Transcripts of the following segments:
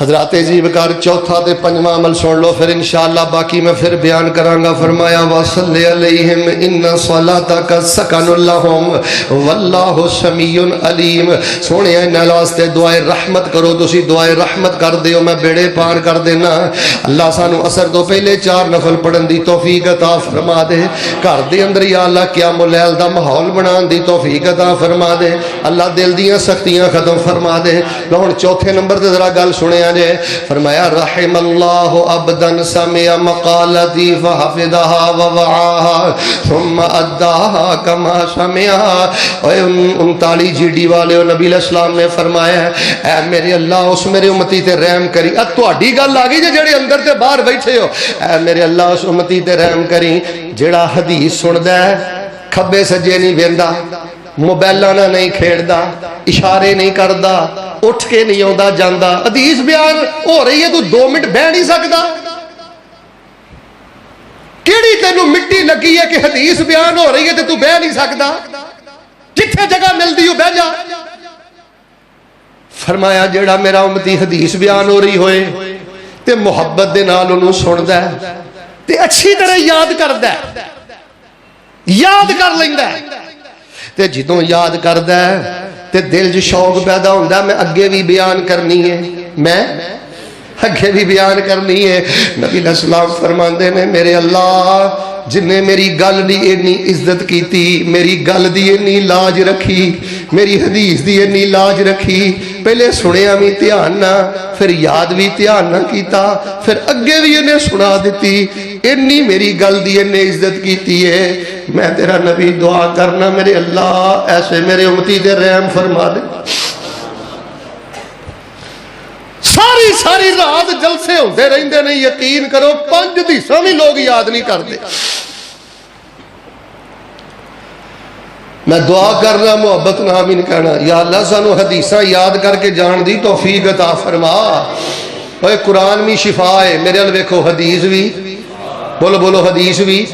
حضرات عزیز وقار چوتھا تے پنجواں عمل سن لو پھر انشاءاللہ باقی میں پھر بیان کرانگا. فرمایا وَصَلِّ عَلَيْهِمْ إِنَّ صَلَاتَكَ سَكَنٌ لَهُمْ وَاللَّهُ سَمِيعٌ عَلِيمٌ. سونے انہاں واسطے دعائے رحمت کرو. تسی دعائے رحمت کر دیو میں بیڑے پار کر دینا. اللہ سانو اثر تو پہلے 4 نفل پڑھن دی توفیق عطا فرما دے. گھر دے اندر یا اللہ قیام اللیل دا ماحول بنان دی توفیق عطا فرما دے. اللہ دل دیاں سختیاں ختم فرما دے. ہن چوتھے نمبر تے ذرا گل سنیا جے. فرمایا رحم اللہ عبدن سمع مقالتی فحفظها ووعاها ثم اداها کما سمعها. 39 جی ڈی والے نبی علیہ السلام نے فرمایا اے میرے اللہ اس میرے امتی تے رحم کری. اب تہاڈی گل آ گئی جڑے اندر تے باہر بیٹھے ہو. اے میرے اللہ اس امتی تے رحم کری جڑا حدیث سندا ہے کھبے سجے نہیں ویندا, موبائلاں نال نہیں کھیڑدا, اشارے نہیں کردا, اٹھ کے نہیں آندا جاندا. حدیث بیان ہو رہی ہے تو 2 منٹ بہ نہیں سکدا. کیڑی تینوں مٹی لگی ہے کہ حدیث بیان ہو رہی ہے تے تو بہ نہیں سکدا؟ جتھے جگہ ملدی ہو بہ جا. فرمایا جیڑا میرا امتی حدیث بیان ہو رہی ہوئے تے محبت دے نال انہوں سندا ہے تے اچھی طرح یاد کردا ہے, یاد کر لیندا ہے تے جدوں یاد کردا ہے تے دل جو شوق پیدا ہوندہ میں اگے بھی بیان کرنی ہے, میں اگے بھی بیان کرنی ہے. نبی علیہ السلام فرماندے نے میرے اللہ جن نے میری گل دی اتنی عزت کیتی, میری گل دی اتنی لاج رکھی, میری حدیث دی اتنی لاج رکھی, پہلے سنیا بھی دھیان نہ, پھر یاد بھی دھیان نہ کیتا, پھر اگے بھی انہیں سنا دیتی, اتنی میری گل دی اتنی عزت کیتی ہے. میں تیرا نبی دعا کرنا میرے اللہ ایسے میرے امتی دے رحم فرما دے. ساری رات جلسے ہوتے رہندے نہیں, یقین کرو 5 حدیثاں بھی لوگ یاد نہیں کرتے. میں دعا کرنا محبت نہ بھی نہیں کہنا یا اللہ سانو حدیثاں یاد کر کے جان دی توفیق عطا فرما. اوے قرآن بھی شفا ہے میرے ال ویکھو, حدیث بھی بولو بولو حدیث بھی.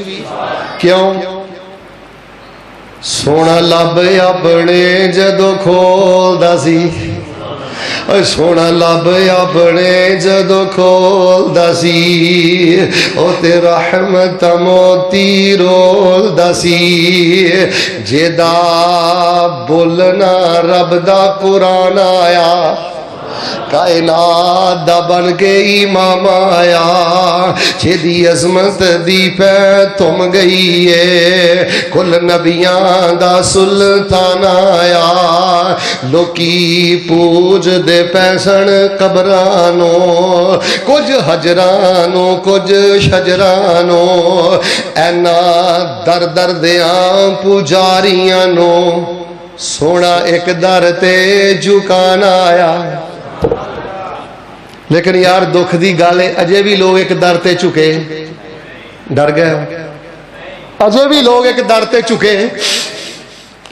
کیوں سونا لب اپنے جدو کھولدا سی, سونا لب اپنے جدو کھولدا سی, او تے رحمت موتی رولدا سی. جیدا بولنا رب دا قرآن آیا, کائنات دا بن کے امام آیا, جیدی عظمت دی پہ تم گئی ہے, کل نبیاں دا سلطان آیا. لوکی پوج دے پیسن قبرانو, کچھ حجرانو کچھ شجرانو, اینا در در دیاں پجاریانو, سونا ایک در تے جھکان آیا. لیکن یار دکھ دی گالے اجے بھی لوگ ایک در تے چکے, ڈر گئے اجے بھی لوگ ایک در تے چکے.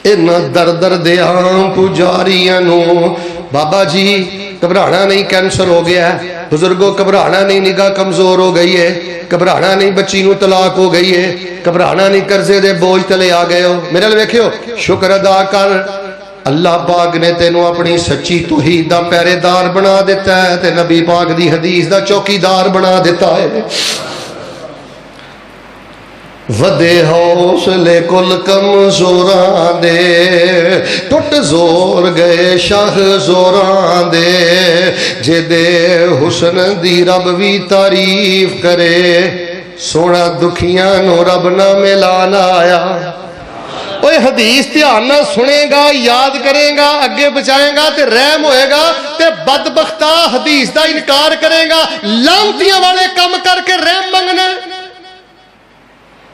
اینا در در دیاں پجاریاں نو, بابا جی گھبرانا نہیں کینسر ہو گیا ہے, بزرگوں گھبرانا نہیں نگاہ کمزور ہو گئی ہے, گھبرانا نہیں بچی نو طلاق ہو گئی ہے, گھبرانا نہیں قرضے دے بوجھ تلے آ گئے ہو. میرے لئے ویکھیو شکر ادا کر, اللہ پاک نے تینوں اپنی سچی توحید دا پہرے دار بنا دیتا ہے تے نبی پاک دی حدیث دا چوکی دار بنا دیتا ہے. ودے حوصلے کل کمزوراں دے, ٹوٹ زور گئے شاہ زوراں دے, جے دے حسن دی رب بھی تعریف کرے, سونا دکھیاں نو رب نہ ملانا آیا. اوے حدیث دھیان نہ سنے گا, یاد کرے گا, اگے بچائے گا تے رحم ہوئے گا, تے بدبختہ حدیث دا انکار کرے گا, لانتیاں والے کم کر کے رحم منگنا.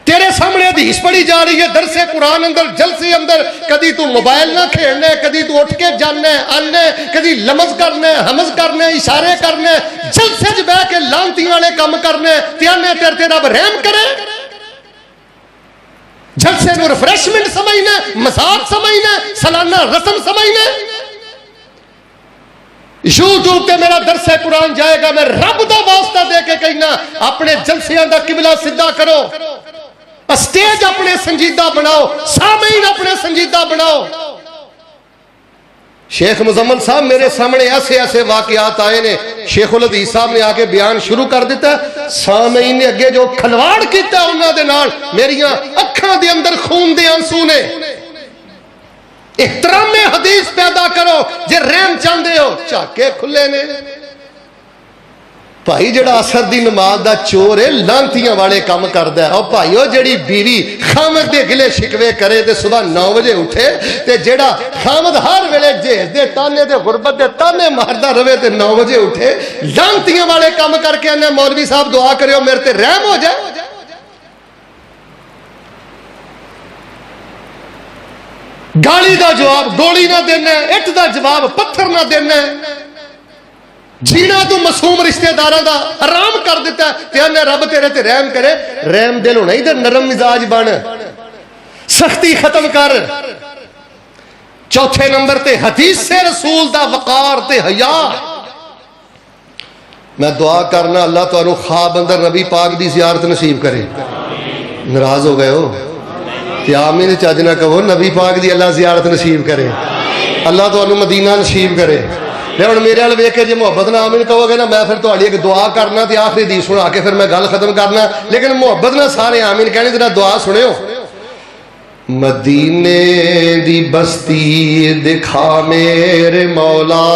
تیرے سامنے حدیث پڑھی جا رہی ہے درس قرآن اندر جلسے اندر, کدی تو موبائل نہ کھیلنے, کدی تو اٹھ کے جانے آنے, کدی لمز کرنے حمز کرنے اشارے کرنے, جلسے جو بہ کے لانتی والے کم کرنے, تیانے تیرتے رب رحم کرے. جلسے نو ریفریشمنٹ سمجھنا, مزاق سمجھنا, سالانہ رسم سمجھنا. یوٹیوب تے میرا درس قرآن جائے گا, میں رب دا واسطہ دے کے کہنا اپنے جلسیاں دا قبلہ سدھا کرو, اسٹیج اپنے سنجیدہ بناؤ, سامعین اپنے سنجیدہ بناؤ. شیخ مزمل صاحب میرے سامنے ایسے ایسے واقعات آئے نے، شیخ الحدیث صاحب نے آ کے بیان شروع کر دیتا ہے، سامعین نے اگے جو کھلواڑ کیتا انہاں دے نال میریاں اکھاں دے اندر خون دے آنسو نے۔ احترام حدیث پیدا کرو، جے رحم چاہندے ہو چاکے کھلے نے۔ بھائی جڑا اثر دی نماز دا چور ہے لانتیاں والے کام کردا ہے، اور بھائیو جڑی بیوی خامد دے گلے شکوے کرے تے صبح 9 بجے اٹھے تے جڑا خامد ہر ویلے جہیز دے تانے دے غربت دے تانے ماردا رہے تے 9 بجے اٹھے، لانتیاں والے کام کر کے آنے مولوی صاحب دعا کریو میرے تے رحم ہو جائے۔ گالی دا جواب گولی نہ دینا ہے، اٹ دا جواب پتھر نہ دینا ہے، جینا تو معصوم رشتہ داراں دا حرام کر دیتا ہے تے انہیں رب تیرے تے رحم کرے۔ رحم دل ہونا ہی تے نرم مزاج بن، سختی ختم کر۔ چوتھے نمبر تے حدیث سے رسول دا وقار تے حیا۔ میں دعا کرنا اللہ تعالیٰ خواب اندر نبی پاک دی زیارت نصیب کرے۔ ناراض ہو گئے ہو تے آمین چاج نہ کہو، نبی پاک دی اللہ زیارت نصیب کرے، اللہ تعالیٰ مدینہ نصیب کرے۔ لیکن میرے وال ویکھ کے جی محبت نہ آمین کہو گے نا، میں پھر تہاڈی ایک دعا کرنا تے آخری حدیث سنا کے پھر میں گل ختم کرنا، لیکن محبت نہ سارے آمین کہنے تے دعا سنیو۔ مدینے دی بستی دکھا میرے مولا،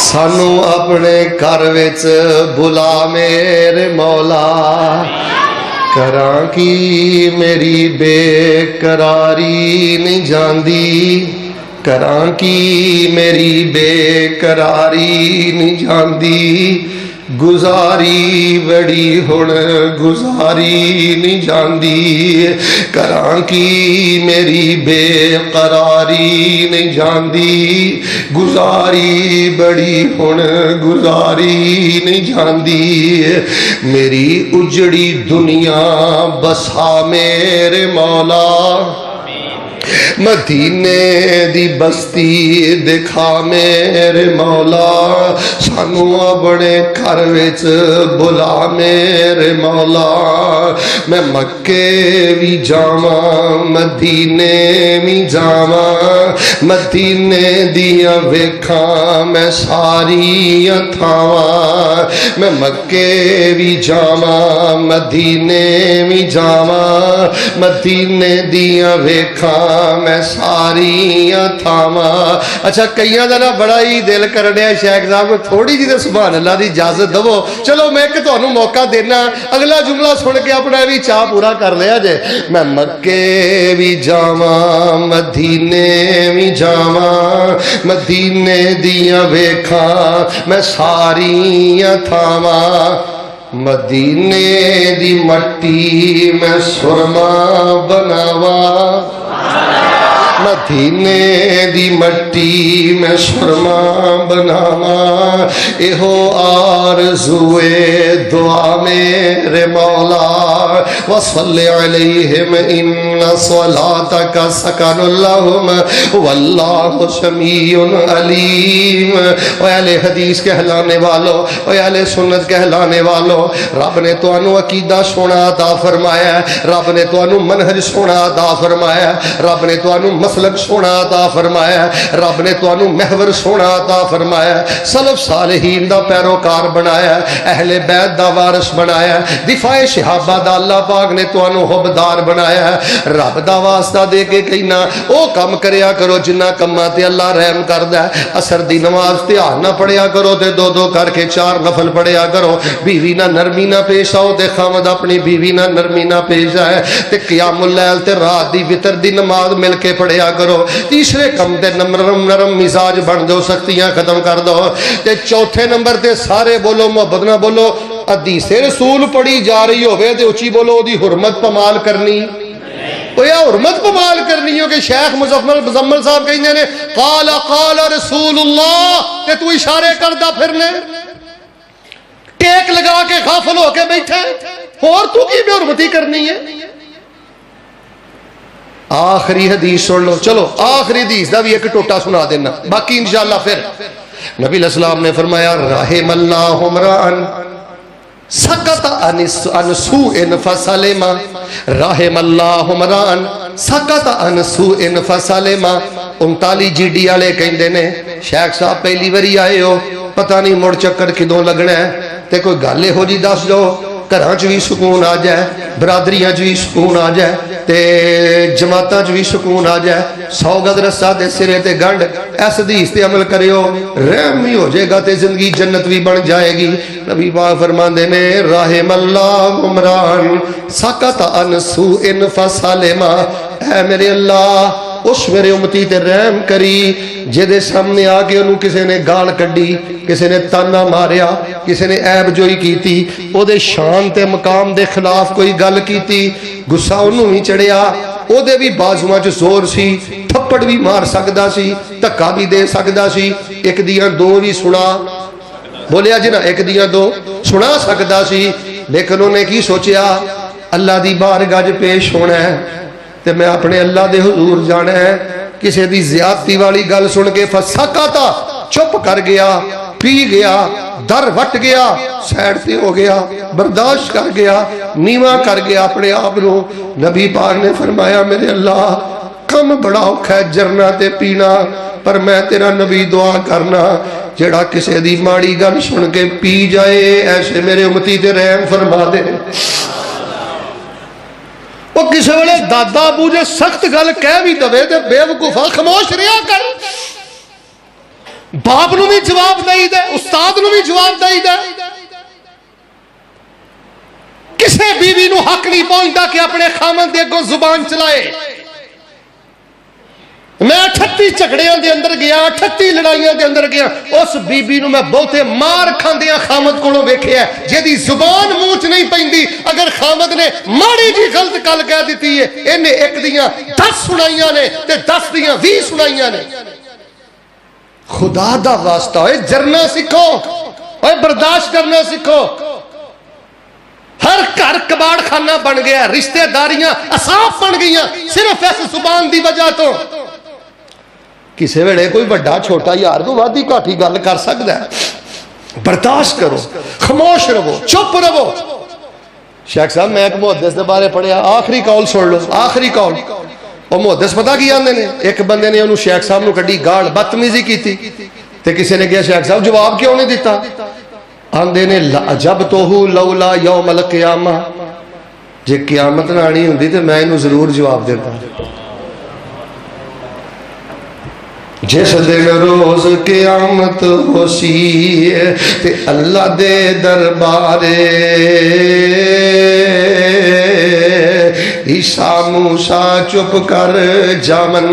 سانو اپنے گھر وچ بلا میرے مولا، کراں کی میری بے قراری نہیں جاندی، کراں کی میری بے قراری نہیں جاندی، گزاری بڑی ہن گزاری نہیں جاندی، کراں کی میری بے قراری نہیں جاندی، گزاری بڑی ہن گزاری نہیں جاندی، میری اجڑی دنیا بسا میرے مولا، مدینے دی بستی دکھا میرے مولا، سانو اپنے گھر وچ بلا میرے مولا، میں مکے بھی جاواں مدینے بھی جاواں، مدینے دیاں ویکھاں میں ساریاں تھاواں، میں مکے بھی جاواں مدینے بھی جاواں، مدینے دیاں ویکھاں میں ساریاں تھاواں۔ اچھا کئیاں دا نا بڑا ہی دل کرنے شیخ صاحب کو تھوڑی جی سبحان اللہ دی اجازت دو، چلو میں ایک تانوں موقع دینا، اگلا جملہ سن کے اپنا بھی چاہ پورا کر لیا جے۔ میں مکے بھی جاواں مدینے بھی جاواں، مدینے دیاں ویکھاں میں ساریاں تھاواں، مدینے دی مٹی میں سرما بناواں، مدینے دی مٹی میں سرما بناواں، ایہو آرزوئے دعا میرے مولا، وصلی علیہم ان صلاتک سکن لہم واللہ سمیع علیم۔ اے اہل حدیث کہلانے والو، اے اہل سنت کہلانے والو، رب نے تو انو عقیدہ سونا عطا فرمایا ہے، رب نے تو انو منہج سونا عطا فرمایا ہے، رب نے تو انو مسلک سونا عطا فرمایا ہے، رب نے تو انو محور سونا عطا فرمایا ہے، سلف صالحین دا پیروکار بنایا ہے، اہل بیت دا وارث بنایا ہے، دفاع صحابہ دا اللہ پاک نے تو انو حبدار بنایا ہے۔ رب دا واسطہ دے کے کہنا او کم کریا کرو جنہ کماں تے اللہ رحم کردا ہے، اثر دی نماز دھیان نہ پڑھیا کرو تے دو دو کر کے 4 نفل پڑھیا کرو، بیوی نہ نرمی نہ پیش آؤ تے خامد اپنی بیوی نہ نرمی نہ پیش آئے، تے قیام اللیل تے رات دی وتر دی نماز مل کے پڑھیا کرو۔ تیسرے کم تے نرم نرم مزاج بن دو، سختیاں ختم کر دو۔ تے چوتھے نمبر تے سارے بولو محبت نہ بولو، حدیث رسول پڑھی جا رہی ہوئے تے اچھی بولو دی حرمت پمال کرنی، وہ یا حرمت پمال کرنی ہو کہ شیخ مزمل صاحب کہیں نے قال قال رسول اللہ تے تو اشارے کردہ پھرنے، ٹیک لگا کے غافل ہو کے بیٹھے، اور تو کی بے حرمتی کرنی ہے۔ آخری حدیث سن لو، چلو آخری حدیث دا بھی ایک ٹوٹا سنا دینا، باقی انشاءاللہ پھر۔ نبی علیہ السلام نے فرمایا رحم اللہ امرأن سکت عن سوء فسلم، رحم اللہ امرأن سکت عن سوء فسلم 39 جیڈی والے کہندے نے شیخ صاحب پہلی واری آئے ہو پتہ نہیں مڑ چکر کدوں لگنا ہے تے کوئی گل ہو جی دس دو گھراں چ بھی سکون آ جائے برادریاں چ بھی سکون آ جائے تے جماعتاں چ بھی سکون آ جائے 100 گز رسا دے سرے تے گنڈ اس حدیث تے عمل کریو رحم بھی ہو جائے گا تے زندگی جنت بھی بن جائے گی نبی پاک فرماندے نے رحم اللہ عمران سکت عن سوء فسلم اے میرے اللہ اس میرے امتی تے رحم کری جدے سامنے آ کے انہوں کسے نے گال کڈی کسے نے تانا ماریا کسے نے عیب جوئی کیتی او دے شان تے مقام دے خلاف کوئی گل کیتی گسا انہوں ہی چڑھیا او دے بھی بازواں چ زور سی تھپڑ بھی مار سکدا سی دھکا بھی دے سکدا سی ایک دیاں دو بھی سنا بولیا جی نا ایک دیاں دو سنا سکدا سی لیکن انہوں نے کی سوچیا اللہ دی بارگاہ وچ پیش ہونا ہے تے میں اپنے اللہ دے حضور جانا ہے کسی دی زیادتی والی گل سن کے فسکتا چپ کر گیا پی گیا در وٹ گیا سیڈ تے ہو گیا برداشت کر گیا نیواں کر گیا اپنے آپ نو نبی پاک نے فرمایا میرے اللہ کم بڑا اوکھا ہے جرنا تے پینا پر میں تیرا نبی دعا کرنا جڑا کسی دی ماڑی گل سن کے پی جائے ایسے میرے امتی تے رحم فرما دے وہ کسی ویلے دادا ابو جے سخت گل کہہ بھی دے تے بے وقوفا خاموش رہیا کر باپ نو بھی جواب دئی دے استاد نو بھی جواب دئی دے کسے بیوی نو حق نہیں پہنچتا کہ اپنے خامن دے کو زبان چلائے میں 38 جھگڑیاں دے اندر گیا 38 لڑائیاں دے اندر گیا اس بی بی نو میں بہتے مار کھاندیاں خامد کولوں ویکھیا ہے جیدی زبان منہ چ نہیں پیندی اگر خامد نے ماڑی جی غلط گل کہہ دیتی ہے انہیں ایک دیاں 10 سنائیاں نے تے 10 دیاں 20 سنائیاں نے خدا دا واسطہ ہوئے جرنا سکھو ہوئے برداشت کرنا سکھو ہر گھر کباڑ خانہ بن گیا رشتہ داریاں اصاف بن گئیاں صرف اس زبان دی وجہ تو کسی ویلے کوئی بڑا چھوٹا یار تو وادی کاٹھی گل کر سکتا ہے برداشت کرو خاموش رہو چپ رہو شیخ صاحب میں ایک محدث دے بارے پڑھیا آخری قول سن لو آخری قول وہ محدث پتہ کی آندے نے ایک بندے نے انہوں شیخ صاحب نو کڈی گال بدتمیزی کی تھی تے کسی نے کہا شیخ صاحب جواب کیوں نہیں دیتا آندے نے عجبتہ لولا یوم القیامہ جے قیامت نہ آنی ہوندی تے میں انہوں ضرور جواب دیتا جس دن روز قیامت ہو سی تے اللہ دے دربارے عیسیٰ موسیٰ چپ کر جامن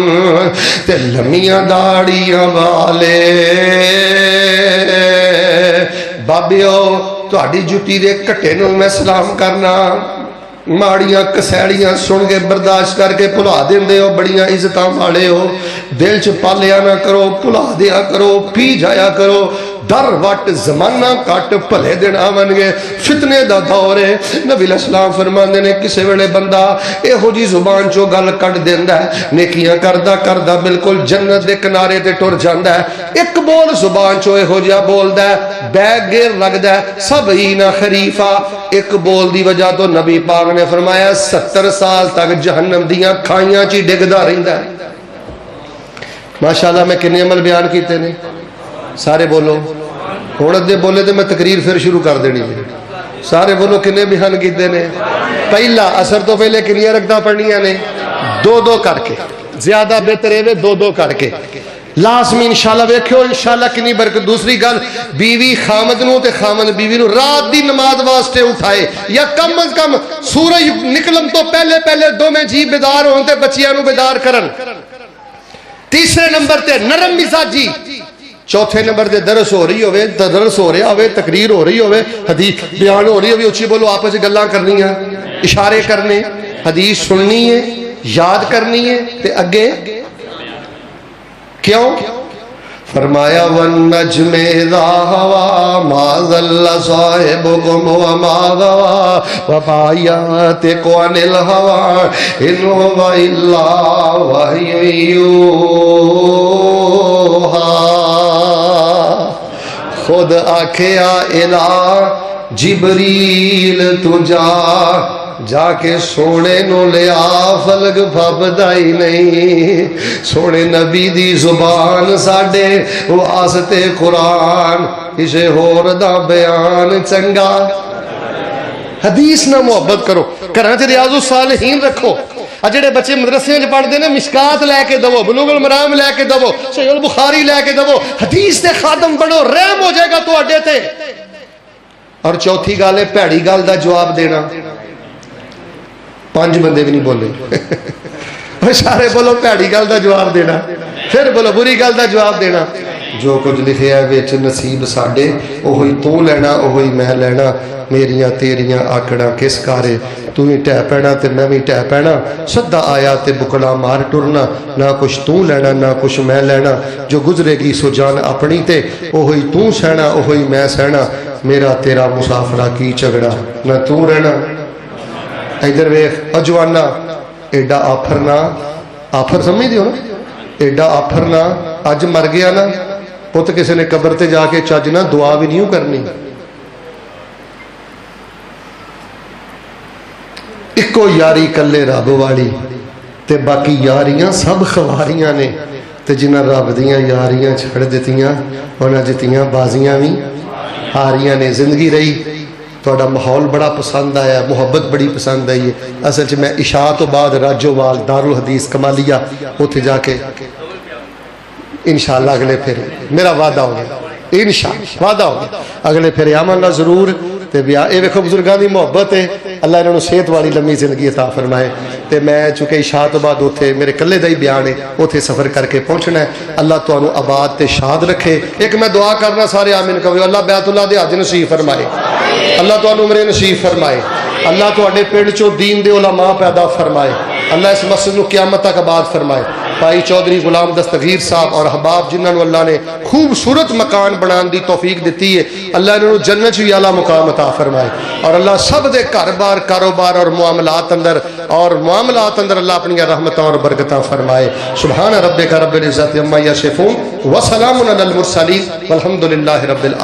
تے لمیاں داڑیاں والے بابیو تہاڈی جُتی دے کٹے نوں میں سلام کرنا ماڑیاں کسیڑیاں سن کے برداشت کر کے بھلا دیندے ہو بڑیاں عزتاں والے ہو دل چ پالیا نہ کرو بھلا دیا کرو پی جایا کرو در وٹ زمانہ کٹ بھلے دن آون گے فتنے دا دور ہے نبی علیہ السلام فرماندے نے کسے ویلے بندہ ایہو جی زبان چو گل کٹ دیندا ہے نیکیاں کردا کردا بالکل جنت دے کنارے تے ٹر جاندا ہے ایک بول زبان چو ایہو جیا بولدا ہے بیگ گیر لگدا ہے 70 خریفہ ایک بول دی وجہ تو نبی پاک نے فرمایا 70 سال تک جہنم دیاں کھائیاں چی ڈگدا رہندا ہے ماشاءاللہ میں کنے عمل بیان کیتے نے سارے بولو ہوں دے بولے تو میں تقریر پھر شروع کر دینی ہے سارے بولو کنے بیان کیتے نے پہلا اثر تو پہلے کنیاں رکھتا پڑھنیاں نے 2 کر کے زیادہ بہتر ہے 2 کر کے لازمی انشاءاللہ ویکھو انشاءاللہ کنی برکت دوسری گل بیوی خامد نو تے خامد بیوی نو رات دی نماز واسطے اٹھائے یا کم از کم سورج نکلن تو پہلے دو میں جی بیدار ہون تے بچیاں نو بیدار کرن تیسرے نمبر تے نرم مزاجی چوتھے نمبر تے درس ہو رہی ہوئے درس ہو رہا ہوئے تقریر ہو رہی ہوئے حدیث بیان ہو رہی ہوئے اچھی بولو آپس گلاں کرنی ہیں اشارے کرنے حدیث سننی ہے یاد کرنی ہے تے اگے کیوں فرمایا وَالنَّجْمِ اِذَا هَوَى مَا ضَلَّ صَاحِبُكُمْ وَمَا غَوَى وَمَا يَنطِقُ عَنِ الْهَوَىٰ إِنْ هُوَ إِلَّا وَحْيٌ يُوحَىٰ خود آکھیا الہ جبریل تجا جا کے سونے نو لیا فلک پھبدا ہی نہیں سونے نبی دی زبان ساڈے واسطے قرآن کسے ہور دا بیان چنگا حدیث نہ محبت کرو گھراں چ ریاض الصالحین رکھو جڑے بچے مدرسے پڑھتے ہیں مشکات لے کے دو بلوغ المرام لے کے دو صحیح البخاری لے کے دو حدیث دے خادم بنو رحم ہو جائے گا تواڈے تے اور چوتھی گل ہے بھڑی گل دا جواب دینا 5 بندے بھی نہیں بولے سارے بولو بھڑی گل دا جواب دینا پھر بولو بری گل دا جواب دینا جو کچھ لکھیا ہے وچ نصیب ساڈے اوہی تو لینا اوہی میں لینا میریاں تیریاں آکڑاں کس کارے تو ہی ٹہ پینا تے میں بھی ٹہ پینا سدا آیا تے بکڑا مار ٹرنا نہ کچھ تو لینا نہ کچھ میں لینا جو گزرے گی سو جان اپنی تے اوہی تو سہنا اوہی میں سہنا میرا تیرا مسافرہ کی جھگڑا نہ تو رہنا ادھر ویکھ اجوانا ایڈا آفرنا آفر سمجھ دیو نا ایڈا آفرنا اج مر گیا نا پت کسی نے قبر تے جا کے چج نہ دعا بھی نہیں کرنی ایکو یاری کلے رب والی تے باقی یاریاں سب خواریاں نے تے جنہ رب دیاں یاریاں چھڑ دیتیاں انہاں جتیاں بازیاں بھی ہاریاں نے زندگی رہی تھوڑا ماحول بڑا پسند آیا محبت بڑی پسند آئی ہے اصل چ میں عشاء تو بعد راجووال دارالحدیث کمالیہ اوتھے جا کے انشاءاللہ اگلے پھر میرا وعدہ ہو گیا انشاءاللہ وعدہ ہو گیا اگلے پھر آمنا ضرور تے بیا اے ویکھو بزرگاں دی محبت ہے اللہ انہاں نوں صحت والی لمبی زندگی عطا فرمائے تے میں چونکہ عشاء تو بعد اوتھے میرے کلے دا ہی بیان ہے اوتھے سفر کر کے پہنچنا ہے اللہ تانوں آباد تے شاد رکھے ایک میں دعا کرنا سارے آمین کہو اللہ بیت اللہ دے حج نصیب فرمائے اللہ تانوں عمرے نصیب فرمائے اللہ تواڈے پنڈ چوں دین دے علماء پیدا فرمائے اللہ اس مسجد نو قیامت تک آباد فرمائے بھائی چودھری غلام دستگیر صاحب اور احباب جنہوں نے اللہ نے خوبصورت مکان بنان دی توفیق دیتی ہے اللہ نے جنت وی اعلیٰ مقام عطا فرمائے اور اللہ سب دے گھر بار کاروبار اور معاملات اندر اللہ اپنی رحمتاں اور برکتاں فرمائے سبحان ربک رب العزت عما یصفون وسلام علی المرسلین والحمد للہ رب العالمین